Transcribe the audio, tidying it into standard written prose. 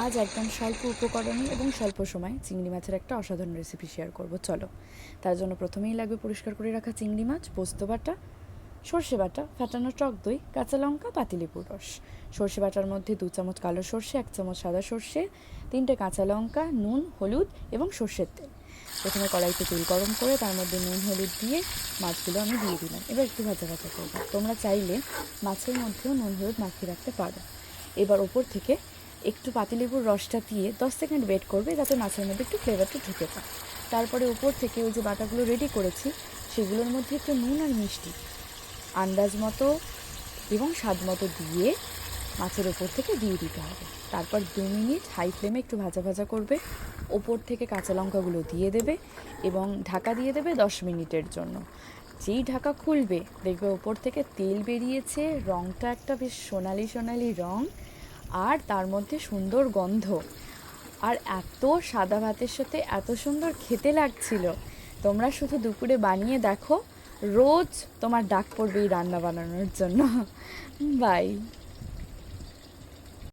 আজ একদম স্বল্প উপকরণে এবং স্বল্প সময়ে চিংড়ি মাছের একটা অসাধারণ রেসিপি শেয়ার করব। চলো, তার জন্য প্রথমেই লাগবে পরিষ্কার করে রাখা চিংড়ি মাছ, পোস্ত বাটা, সর্ষে বাটা, ফেটানো টক দই, কাঁচা লঙ্কা, পাতিলেবুর রস। সর্ষে বাটার মধ্যে 2 চামচ কালো সর্ষে, 1 চামচ সাদা সর্ষে, 3টে কাঁচা লঙ্কা, নুন, হলুদ এবং সর্ষের তেল। প্রথমে কড়াইতে তেল গরম করে তার মধ্যে নুন হলুদ দিয়ে মাছগুলো আমি দিয়ে দিলাম। এবার একটু ভাজা ভাজা করবো। তোমরা চাইলে মাছের মধ্যেও নুন হলুদ মাখিয়ে রাখতে পারো। এবার ওপর থেকে একটু পাতিলেবুর রসটা দিয়ে 10 সেকেন্ড ওয়েট করবে যাতে মাছের মধ্যে একটু ফ্লেভারটা ঢুকে যায়। তারপরে ওপর থেকে ওই যে বাটাগুলো রেডি করেছি সেগুলোর মধ্যে একটু নুন আর মিষ্টি আন্দাজ মতো এবং স্বাদ মতো দিয়ে মাছের ওপর থেকে দিয়ে দিতে হবে। তারপর 2 মিনিট হাই ফ্লেমে একটু ভাজা ভাজা করবে। ওপর থেকে কাঁচা লঙ্কাগুলো দিয়ে দেবে এবং ঢাকা দিয়ে দেবে 10 মিনিটের জন্য। যেই ঢাকা খুলবে দেখবে ওপর থেকে তেল বেরিয়েছে, রঙটা একটা বেশ সোনালি সোনালি রঙ, আর তার মধ্যে সুন্দর গন্ধ, আর এত সাদা ভাতের সাথে এত সুন্দর খেতে লাগছিল। তোমরা শুধু দুপুরে বানিয়ে দেখো, রোজ তোমার ডাক পড়বে এই রান্না বানানোর জন্য। বাই।